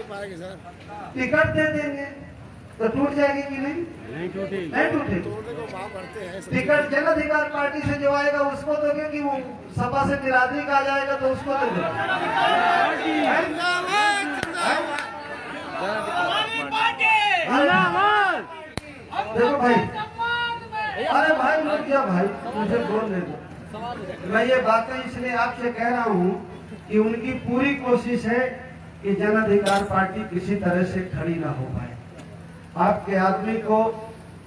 Ticket दे देंगे तो टूट जाएगी कि नहीं? नहीं टूटेगी। टिकट जन अधिकार पार्टी से जो आएगा उसको दोगे कि वो सपा से बिरादरी का आ जाएगा तो उसको दोगे? देखो भाई, अरे भाई रुक जा भाई, मुझे बोलने दो। मैं ये बातें इसलिए आपसे कह रहा हूँ कि उनकी पूरी कोशिश है कि जन अधिकार पार्टी किसी तरह से खड़ी ना हो पाए। आपके आदमी को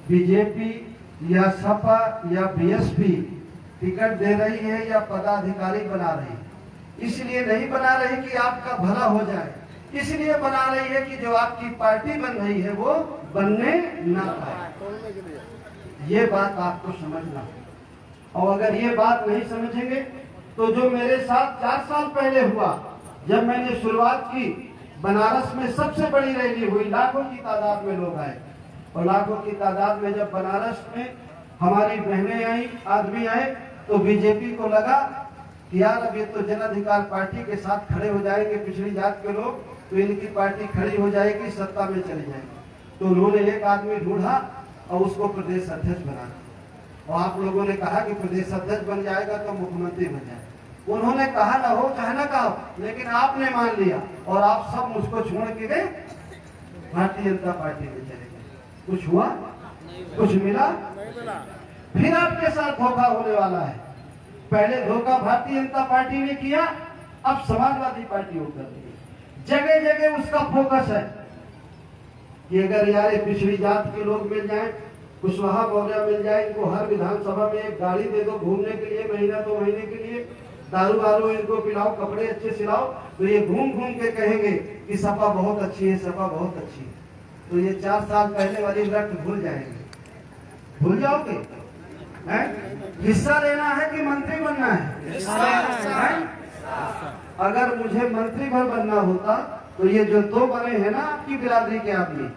बीजेपी या सपा या बीएसपी टिकट दे रही है या पदाधिकारी बना रही है, इसलिए नहीं बना रही कि आपका भला हो जाए, इसलिए बना रही है कि जो आपकी पार्टी बन रही है वो बनने ना पाए। ये बात आपको समझना, और अगर ये बात नहीं समझेंगे तो जो मेरे साथ 4 साल पहले हुआ, जब मैंने शुरुआत की, बनारस में सबसे बड़ी रैली हुई, लाखों की तादाद में लोग आए, और लाखों की तादाद में जब बनारस में हमारी बहनें आई, आदमी आए, तो बीजेपी को लगा कि यार अब ये तो जन अधिकार पार्टी के साथ खड़े हो जाएंगे पिछड़ी जात के लोग, तो इनकी पार्टी खड़ी हो जाएगी, सत्ता में चली जाएगी। तो उन्होंने एक आदमी ढूंढा और उसको प्रदेश अध्यक्ष बना, और आप लोगों ने कहा कि प्रदेश अध्यक्ष बन जाएगा तो मुख्यमंत्री बन जाएगा। उन्होंने कहा ना हो चाहे ना कहो, लेकिन आपने मान लिया और आप सब मुझको छोड़ के गए, भारतीय जनता पार्टी में चले गए। कुछ हुआ? कुछ मिला? फिर आपके साथ धोखा होने वाला है। पहले धोखा भारतीय जनता पार्टी ने किया, अब समाजवादी पार्टी हो कर रही है। जगह जगह उसका फोकस है कि अगर यार पिछड़ी जात के लोग मिल जाएं, कुशवाहा मौर्य मिल जाए, इनको हर विधानसभा में एक गाड़ी दे दो घूमने के लिए, महीना 2 महीने के लिए, दारू वारू इनको पिलाओ, कपड़े अच्छे सिलाओ, तो ये घूम घूम के कहेंगे कि सपा बहुत अच्छी है, सपा बहुत अच्छी है। तो ये 4 साल पहले वाली रट भूल जाएंगे। भूल जाओगे? हिस्सा लेना है कि मंत्री बनना है? अगर मुझे मंत्री भर बनना होता तो ये जो 2 बने हैं ना आपकी बिरादरी के आदमी,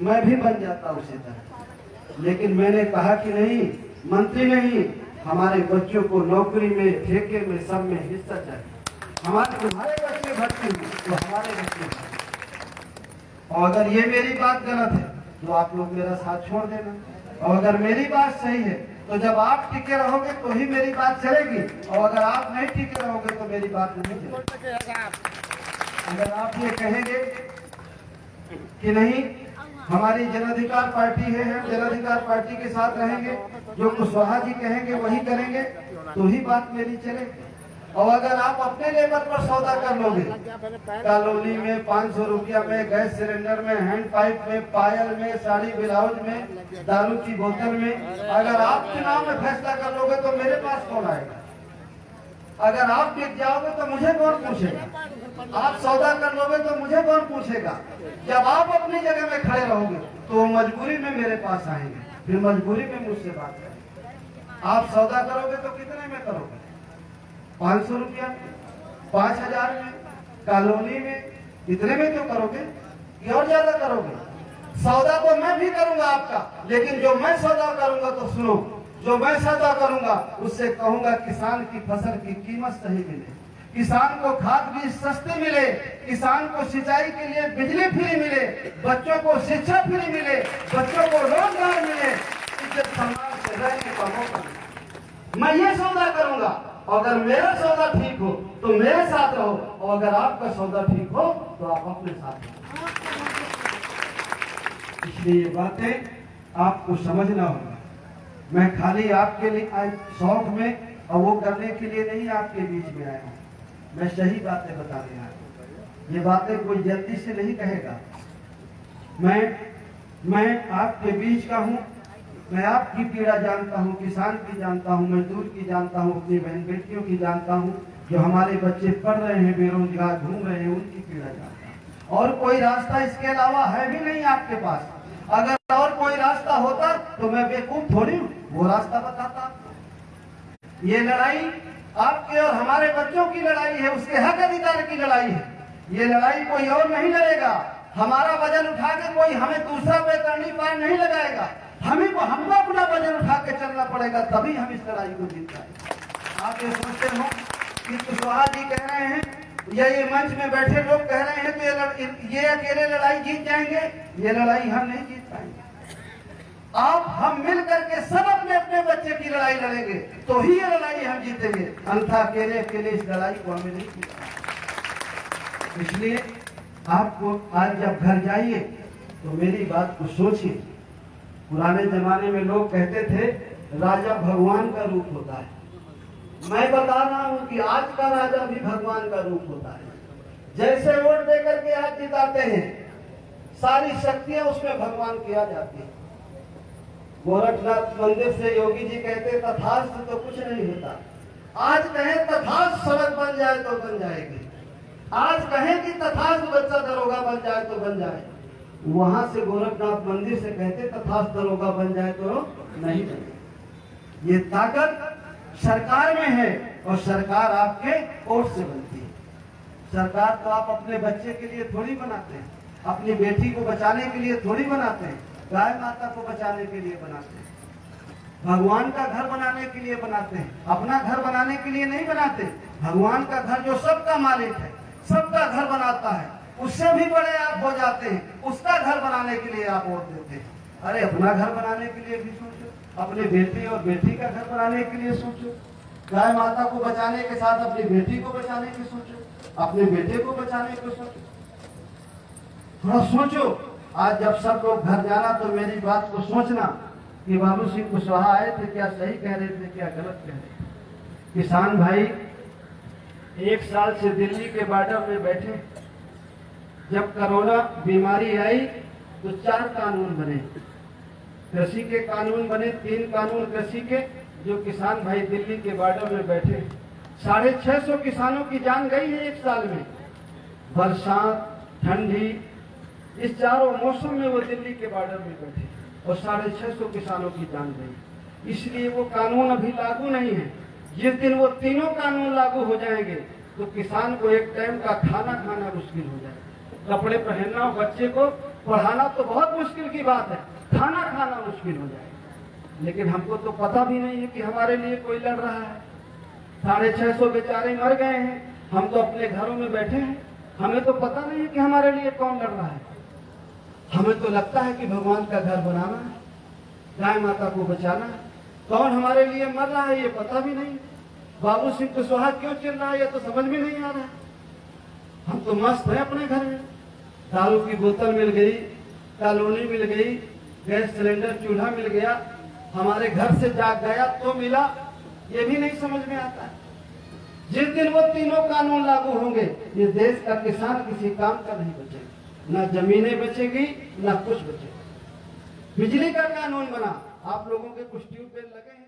मैं भी बन जाता उसी तरह। लेकिन मैंने कहा कि नहीं, मंत्री नहीं, हमारे बच्चों को नौकरी में, ठेके में, सब में हिस्सा चाहिए। हमारे तुम्हारे बच्चे भर्ती तो हमारे बच्चे भर्ती। और अगर ये मेरी बात गलत है तो आप लोग मेरा साथ छोड़ देना, और अगर मेरी बात सही है तो जब आप टिके रहोगे तो ही मेरी बात चलेगी, और अगर आप नहीं टिके रहोगे तो मेरी बात नहीं चलेगी। अगर आप ये कहेंगे कि नहीं हमारी जन अधिकार पार्टी है, हम जन अधिकार पार्टी के साथ रहेंगे, जो कुशवाहा जी कहेंगे वही करेंगे, तो ही बात मेरी चलेगी। और अगर आप अपने लेवल पर सौदा कर लोगे, कॉलोनी में 500 रुपया में, गैस सिलेंडर में, हैंड पाइप में, पायल में, साड़ी ब्लाउज में, दारू की बोतल में, अगर आप चुनाव में फैसला कर लोगे तो मेरे पास कौन आएगा? अगर आप बिक जाओगे तो मुझे कौन पूछेगा? आप सौदा कर लोगे तो मुझे कौन पूछेगा? जब आप अपनी जगह में खड़े रहोगे तो मजबूरी में मेरे पास आएंगे, फिर मजबूरी में मुझसे बात करेंगे। आप सौदा करोगे तो कितने में करोगे? 500 रुपया, 5000 में, कॉलोनी में, इतने में क्यों करोगे कि और ज्यादा करोगे? सौदा तो मैं भी करूंगा आपका, लेकिन जो मैं सौदा करूंगा तो सुनो, जो मैं सौदा करूंगा उससे कहूंगा किसान की फसल की कीमत सही मिले, किसान को खाद बीज सस्ते मिले, किसान को सिंचाई के लिए बिजली फ्री मिले, बच्चों को शिक्षा फ्री मिले, बच्चों को रोजगार मिले, इज्जत सम्मान से रहने का मौका मिले। मैं ये सौदा करूंगा, और अगर मेरा सौदा ठीक हो तो मेरे साथ रहो, और अगर आपका सौदा ठीक हो तो आप अपने साथ रहो। इसलिए ये बातें आपको समझना होगा। मैं खाली आपके लिए शौक में और वो करने के लिए नहीं आपके बीच में आया हूँ, मैं सही बातें बताने आया हूँ। ये बातें कोई जल्दी से नहीं कहेगा। मैं आपके बीच का हूँ, मैं आपकी पीड़ा जानता हूँ, किसान की जानता हूँ, मजदूर की जानता हूँ, अपनी बहन बेटियों की जानता हूँ, जो हमारे बच्चे पढ़ रहे हैं, बेरोजगार घूम रहे हैं, उनकी पीड़ा जानता हूँ। और कोई रास्ता इसके अलावा है भी नहीं आपके पास। अगर और कोई रास्ता होता तो मैं बेवकूफ थोड़ी वो रास्ता बताता। ये लड़ाई आपके और हमारे बच्चों की लड़ाई है, उसके हक अधिकार की लड़ाई है। ये लड़ाई कोई और नहीं लड़ेगा। हमारा वजन उठा के कोई हमें दूसरा बेतरनी पार नहीं लगाएगा। हमको अपना वजन उठा के चलना पड़ेगा, तभी हम इस लड़ाई को जीत पाएंगे। आप ये सोचते हो कि कुशवाहा जी कह रहे हैं या ये मंच में बैठे लोग कह रहे हैं तो ये अकेले लड़ाई जीत जाएंगे, ये लड़ाई हम नहीं जीत पाएंगे। आप हम मिल करके सब अपने अपने बच्चे की लड़ाई लड़ेंगे तो ही ये लड़ाई हम जीतेंगे, अन्यथा अकेले अकेले इस लड़ाई को हमें नहीं जीतना। इसलिए आपको आज जब घर जाइए तो मेरी बात को सोचिए। पुराने जमाने में लोग कहते थे राजा भगवान का रूप होता है। मैं बता रहा हूं कि आज का राजा भी भगवान का रूप होता है। जैसे वोट देकर के आप जिताते हैं, सारी शक्तियां उसमें भगवान की आ जाती है। गोरखनाथ मंदिर से योगी जी कहते तथास्तु तो कुछ नहीं होता। आज कहें तथास्तु सड़क बन जाए तो बन जाएगी, आज कहें कि तथास्तु बच्चा दरोगा बन जाए तो बन जाए। वहां से गोरखनाथ मंदिर से कहते तथास्तु दरोगा बन जाए तो नहीं बने। ये ताकत सरकार में है और सरकार आपके वोट से बनती है। सरकार तो आप अपने बच्चे के लिए थोड़ी बनाते हैं, अपनी बेटी को बचाने के लिए थोड़ी बनाते हैं, गाय माता को बचाने के लिए बनाते हैं, भगवान का घर बनाने के लिए बनाते हैं, अपना घर बनाने के लिए नहीं बनाते। भगवान का घर जो सबका मालिक है, सबका घर बनाता है, उससे भी बड़े आप हो जाते हैं, उसका घर बनाने के लिए आप वोट देते हैं। अरे अपना घर बनाने के लिए भी सोचो, अपने बेटे और बेटी का घर बनाने के लिए सोचो, गाय माता को बचाने के साथ अपनी बेटी को बचाने की सोचो, अपने बेटे को बचाने को सोचो। थोड़ा सोचो। आज जब सब लोग घर जाना तो मेरी बात को सोचना कि बाबू सिंह कुशवाहा आए थे, क्या सही कह रहे थे क्या गलत कह रहे थे। किसान भाई 1 साल से दिल्ली के बॉर्डर में बैठे। जब कोरोना बीमारी आई तो 4 कानून बने, कृषि के कानून बने, 3 कानून कृषि के, जो किसान भाई दिल्ली के बॉर्डर में बैठे। 650 किसानों की जान गई है 1 साल में। बरसात, ठंडी, इस चारों मौसम में वो दिल्ली के बॉर्डर में बैठे और 650 किसानों की जान गई। इसलिए वो कानून अभी लागू नहीं है। जिस दिन वो तीनों कानून लागू हो जाएंगे तो किसान को एक टाइम का खाना खाना मुश्किल हो जाएगा। कपड़े पहनना, बच्चे को पढ़ाना तो बहुत मुश्किल की बात है, खाना खाना मुश्किल हो जाएगा। लेकिन हमको तो पता भी नहीं है कि हमारे लिए कोई लड़ रहा है। 650 बेचारे मर गए हैं, हम तो अपने घरों में बैठे हैं, हमें तो पता नहीं है कि हमारे लिए कौन लड़ रहा है। हमें तो लगता है कि भगवान का घर बनाना है, गाय माता को बचाना है। कौन हमारे लिए मर रहा है ये पता भी नहीं। बाबू सिंह कुशवाहा क्यों चिल रहा है ये तो समझ में नहीं आ रहा है। हम तो मस्त है अपने घर में, दारू की बोतल मिल गई, कॉलोनी मिल गई, गैस सिलेंडर चूल्हा मिल गया, हमारे घर से जाग गया तो मिला, ये भी नहीं समझ में आता है। जिस दिन वो तीनों कानून लागू होंगे ये देश का किसान किसी काम का नहीं बचेगा, ना जमीनें बचेगी ना कुछ बचेगा। बिजली का कानून बना, आप लोगों के कुछ ट्यूबवेल लगे हैं।